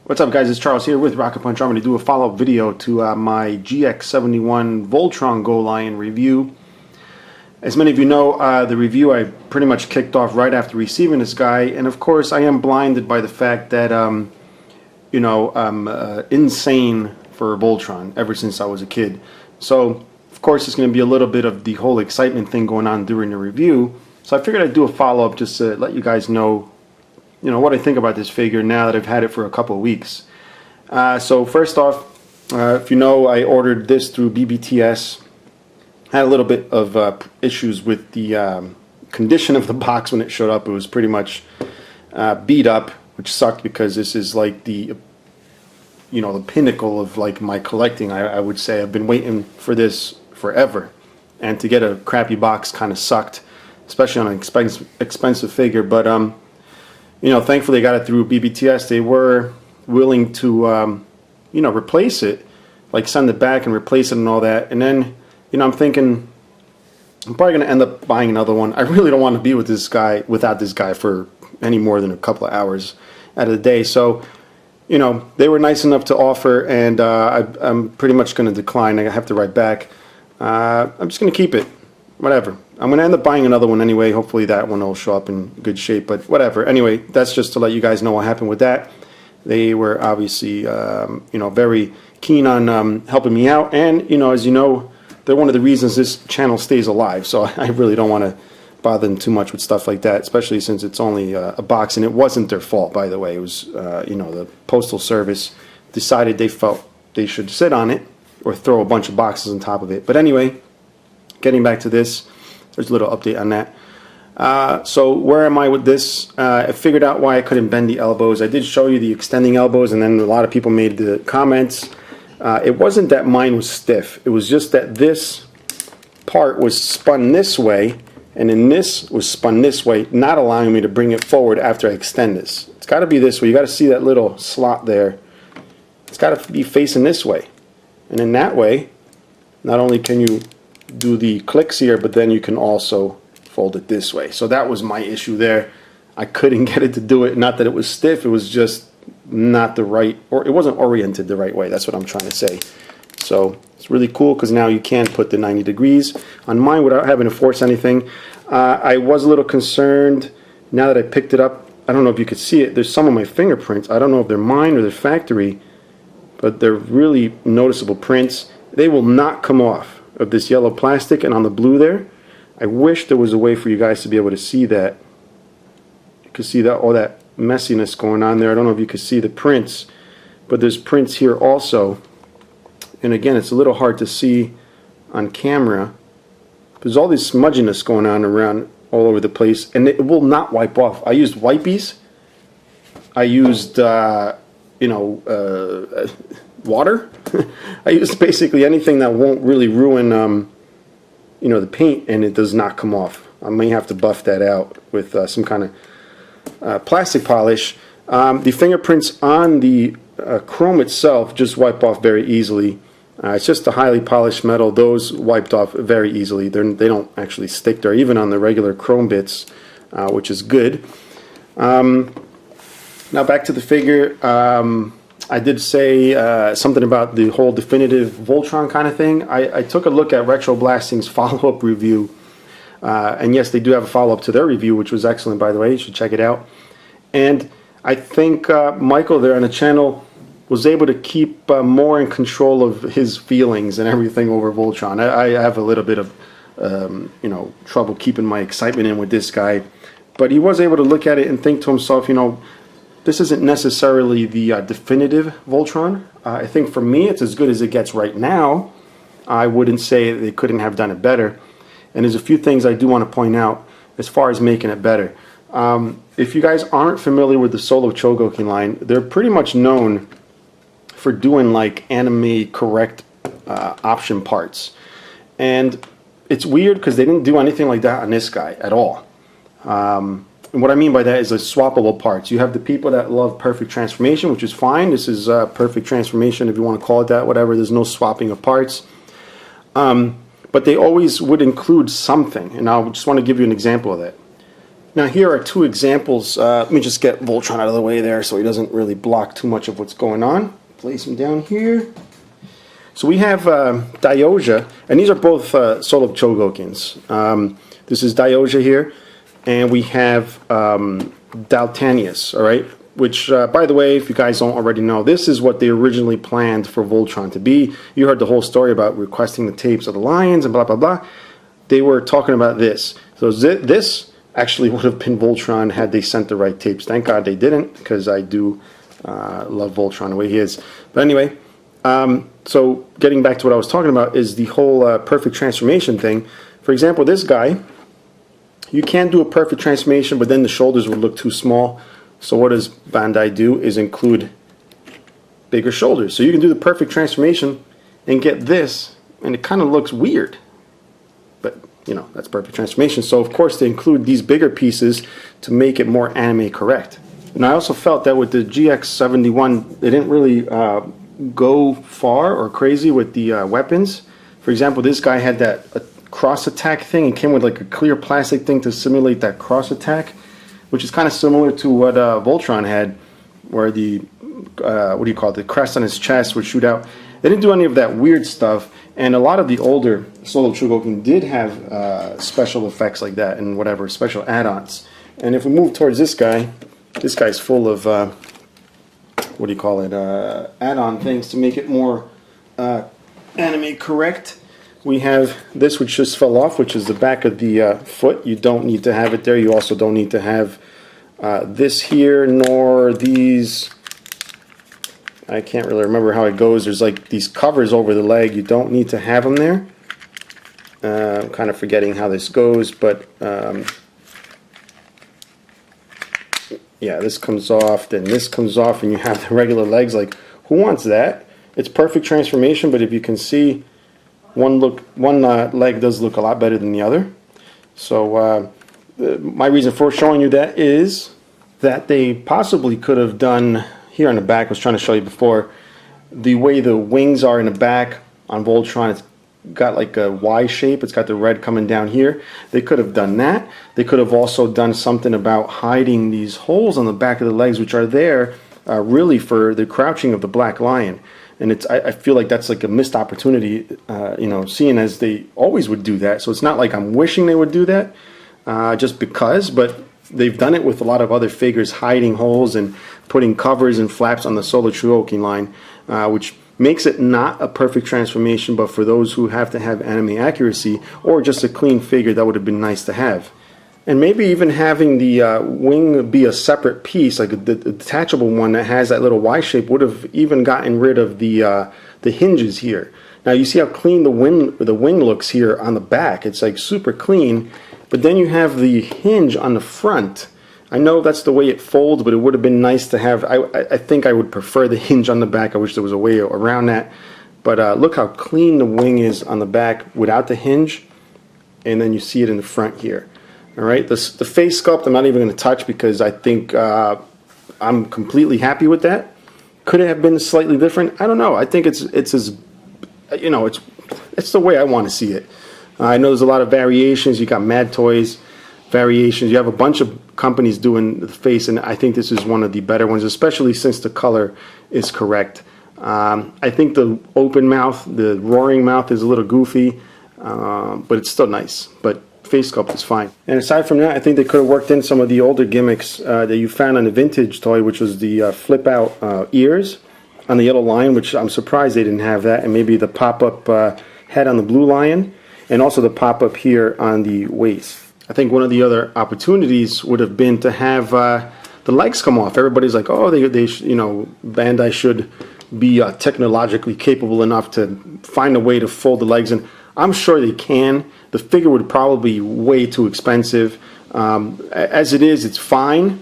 What's up, guys? It's Charles here with Rocket Punch. I'm going to do a follow-up video to my GX-71 Voltron Golion review. As many of you know, the review I pretty much kicked off right after receiving this guy, and of course I am blinded by the fact that I'm insane for Voltron ever since I was a kid. So of course it's going to be a little bit of the whole excitement thing going on during the review. So I figured I'd do a follow-up just to let you guys know what I think about this figure now that I've had it for a couple of weeks. So first off, if you know, I ordered this through BBTS. Had a little bit of issues with the condition of the box when it showed up. It was pretty much beat up, which sucked because this is like the the pinnacle of like my collecting. I would say I've been waiting for this forever, and to get a crappy box kind of sucked, especially on an expensive figure. But thankfully I got it through BBTS. They were willing to, replace it, like send it back and replace it and all that. And then, I'm thinking I'm probably going to end up buying another one. I really don't want to be with this guy, without this guy, for any more than a couple of hours out of the day. So, they were nice enough to offer, and I'm pretty much going to decline. I have to write back. I'm just going to keep it. Whatever. I'm going to end up buying another one anyway. Hopefully that one will show up in good shape, but whatever. Anyway, that's just to let you guys know what happened with that. They were obviously, very keen on helping me out, and, as you know, they're one of the reasons this channel stays alive, so I really don't want to bother them too much with stuff like that, especially since it's only a box, and it wasn't their fault, by the way. It was, the Postal Service decided they felt they should sit on it or throw a bunch of boxes on top of it. But anyway, getting back to this, there's a little update on that. So where am I with this? I figured out why I couldn't bend the elbows. I did show you the extending elbows, and then a lot of people made the comments. It wasn't that mine was stiff. It was just that this part was spun this way, and then this was spun this way, not allowing me to bring it forward after I extend this. It's got to be this way. You got to see that little slot there. It's got to be facing this way. And in that way, not only can you do the clicks here, but then you can also fold it this way. So that was my issue there. I couldn't get it to do it. Not that it was stiff, it was just not the right, or it wasn't oriented the right way. That's what I'm trying to say. So it's really cool because now you can put the 90 degrees on mine without having to force anything. I was a little concerned now that I picked it up. I don't know if you could see it. There's some of my fingerprints. I don't know if they're mine or they're factory, but they're really noticeable prints. They will not come off of this yellow plastic, and on the blue there. I wish there was a way for you guys to be able to see that. You can see that all that messiness going on there. I don't know if you can see the prints, but there's prints here also. And again, it's a little hard to see on camera. There's all this smudginess going on around all over the place, and it will not wipe off. I used wipies. I used water. I used basically anything that won't really ruin the paint, and it does not come off. I may have to buff that out with some kind of plastic polish. The fingerprints on the chrome itself just wipe off very easily. It's just a highly polished metal. Those wiped off very easily. They don't actually stick there, even on the regular chrome bits, which is good. Now back to the figure. I did say something about the whole definitive Voltron kind of thing. I took a look at Retro Blasting's follow-up review, and yes, they do have a follow-up to their review, which was excellent, by the way. You should check it out. And I think Michael there on the channel was able to keep more in control of his feelings and everything over Voltron. I have a little bit of trouble keeping my excitement in with this guy, but he was able to look at it and think to himself, this isn't necessarily the definitive Voltron. I think for me it's as good as it gets right now. I wouldn't say they couldn't have done it better. And there's a few things I do want to point out as far as making it better. If you guys aren't familiar with the Solo Chogokin line, they're pretty much known for doing like anime correct option parts. And it's weird because they didn't do anything like that on this guy at all. And what I mean by that is the swappable parts. You have the people that love perfect transformation, which is fine. This is perfect transformation, if you want to call it that, whatever. There's no swapping of parts. But they always would include something, and I just want to give you an example of that. Now here are two examples. Let me just get Voltron out of the way there so he doesn't really block too much of what's going on. Place him down here. So we have Dioja, and these are both Solo Chogokins. This is Dioja here, and we have Daltanius, all right? Which, by the way, if you guys don't already know, this is what they originally planned for Voltron to be. You heard the whole story about requesting the tapes of the lions and blah, blah, blah. They were talking about this. So this actually would have been Voltron had they sent the right tapes. Thank God they didn't, because I do love Voltron the way he is. But anyway, so getting back to what I was talking about is the whole perfect transformation thing. For example, this guy, you can't do a perfect transformation, but then the shoulders would look too small. So what does Bandai do is include bigger shoulders. So you can do the perfect transformation and get this, and it kind of looks weird. But, you know, that's perfect transformation. So, of course, they include these bigger pieces to make it more anime correct. And I also felt that with the GX-71, they didn't really go far or crazy with the weapons. For example, this guy had that cross attack thing. It came with like a clear plastic thing to simulate that cross attack, which is kind of similar to what Voltron had, where the, what do you call it, the crest on his chest would shoot out. They didn't do any of that weird stuff, and a lot of the older Solo Chogokin did have special effects like that and whatever, special add-ons. And if we move towards this guy's full of, what do you call it, add-on things to make it more anime correct. We have this, which just fell off, which is the back of the foot. You don't need to have it there. You also don't need to have this here, nor these. I can't really remember how it goes. There's like these covers over the leg. You don't need to have them there. I'm kind of forgetting how this goes, but yeah, this comes off, then this comes off, and you have the regular legs. Like, who wants that? It's perfect transformation, but if you can see, one leg does look a lot better than the other. So my reason for showing you that is that they possibly could have done, here on the back, I was trying to show you before, the way the wings are in the back on Voltron, it's got like a Y shape, it's got the red coming down here. They could have done that. They could have also done something about hiding these holes on the back of the legs, which are there really for the crouching of the black lion. And it's, I feel like that's like a missed opportunity, you know, seeing as they always would do that. So it's not like I'm wishing they would do that just because, but they've done it with a lot of other figures, hiding holes and putting covers and flaps on the Solo Chogokin line, which makes it not a perfect transformation, but for those who have to have anime accuracy or just a clean figure, that would have been nice to have. And maybe even having the wing be a separate piece, like the detachable one that has that little Y shape, would have even gotten rid of the hinges here. Now you see how clean the wing looks here on the back. It's like super clean, but then you have the hinge on the front. I know that's the way it folds, but it would have been nice to have. I think I would prefer the hinge on the back. I wish there was a way around that. But look how clean the wing is on the back without the hinge, and then you see it in the front here. All right, the face sculpt I'm not even going to touch because I think I'm completely happy with that. Could it have been slightly different? I don't know. I think it's as, you know, it's the way I want to see it. I know there's a lot of variations. You got Mad Toys variations. You have a bunch of companies doing the face, and I think this is one of the better ones, especially since the color is correct. I think the open mouth, the roaring mouth is a little goofy, but it's still nice. But face sculpt is fine. And aside from that, I think they could have worked in some of the older gimmicks that you found on the vintage toy, which was the flip out ears on the yellow lion, which I'm surprised they didn't have that, and maybe the pop-up head on the blue lion, and also the pop-up here on the waist. I think one of the other opportunities would have been to have the legs come off. Everybody's like, oh, they you know, Bandai should be technologically capable enough to find a way to fold the legs in. I'm sure they can. The figure would probably be way too expensive. As it is, it's fine.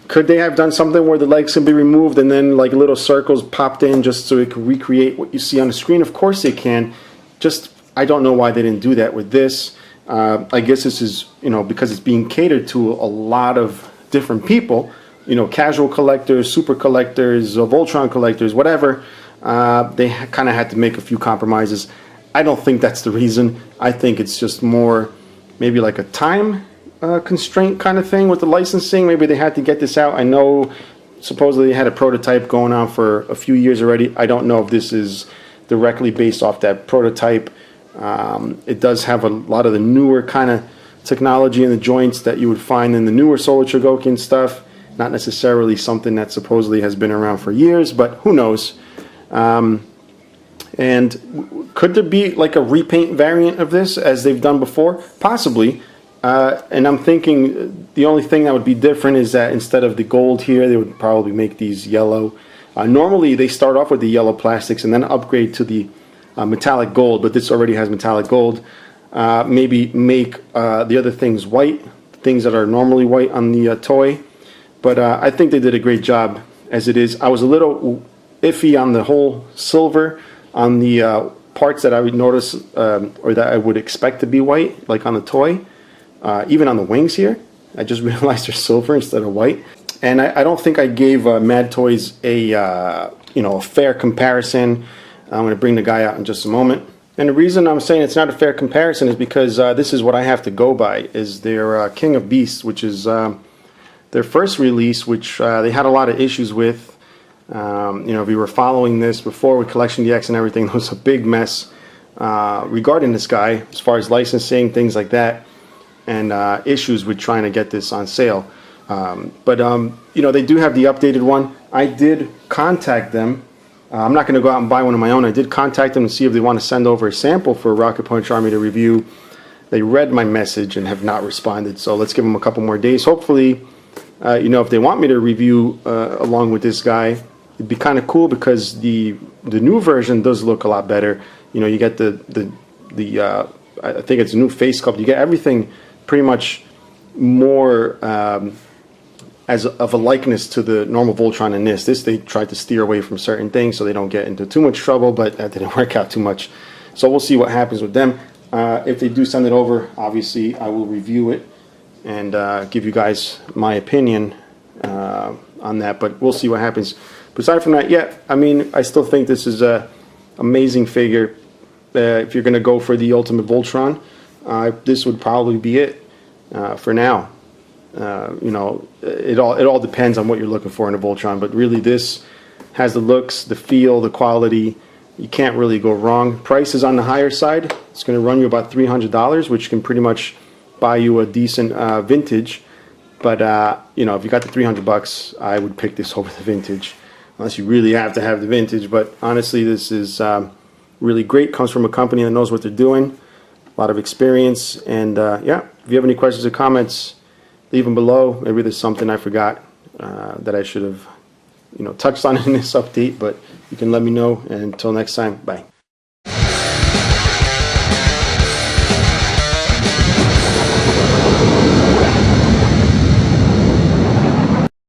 Could they have done something where the legs can be removed and then like little circles popped in just so it could recreate what you see on the screen? Of course they can. Just, I don't know why they didn't do that with this. I guess this is, you know, because it's being catered to a lot of different people, you know, casual collectors, super collectors, Voltron collectors, whatever. They kind of had to make a few compromises. I don't think that's the reason. I think it's just more maybe like a time constraint kind of thing with the licensing. Maybe they had to get this out. I know supposedly they had a prototype going on for a few years already. I don't know if this is directly based off that prototype. It does have a lot of the newer kind of technology in the joints that you would find in the newer Solar Chogokian stuff. Not necessarily something that supposedly has been around for years, but who knows. And could there be like a repaint variant of this as they've done before? Possibly. And I'm thinking the only thing that would be different is that instead of the gold here, they would probably make these yellow. Normally they start off with the yellow plastics and then upgrade to the metallic gold, but this already has metallic gold. Maybe make the other things white, things that are normally white on the toy. But I think they did a great job as it is. I was a little iffy on the whole silver on the parts that I would notice or that I would expect to be white, like on the toy. Even on the wings here, I just realized they're silver instead of white. And I don't think I gave Mad Toys a a fair comparison. I'm going to bring the guy out in just a moment. And the reason I'm saying it's not a fair comparison is because this is what I have to go by, is their King of Beasts, which is their first release, which they had a lot of issues with. If we were following this before with Collection DX and everything, it was a big mess regarding this guy as far as licensing, things like that, and issues with trying to get this on sale. But they do have the updated one. I did contact them. I'm not going to go out and buy one of my own. I did contact them to see if they want to send over a sample for Rocket Punch Army to review. They read my message and have not responded, so let's give them a couple more days. Hopefully, if they want me to review along with this guy, it'd be kind of cool because the new version does look a lot better. You get the I think it's a new face sculpt. You get everything pretty much more as of a likeness to the normal Voltron in this. This they tried to steer away from certain things so they don't get into too much trouble, but that didn't work out too much. So we'll see what happens with them. If they do send it over, obviously I will review it and give you guys my opinion on that, but we'll see what happens. But aside from that, yeah, I mean, I still think this is a amazing figure. If you're going to go for the Ultimate Voltron, this would probably be it for now. It all depends on what you're looking for in a Voltron, but really this has the looks, the feel, the quality. You can't really go wrong. Price is on the higher side. It's going to run you about $300, which can pretty much buy you a decent vintage. But if you got the $300, I would pick this over the vintage, unless you really have to have the vintage. But honestly, this is really great. Comes from a company that knows what they're doing, a lot of experience. And yeah, if you have any questions or comments, leave them below. Maybe there's something I forgot that I should have touched on in this update, but you can let me know. And until next time, bye.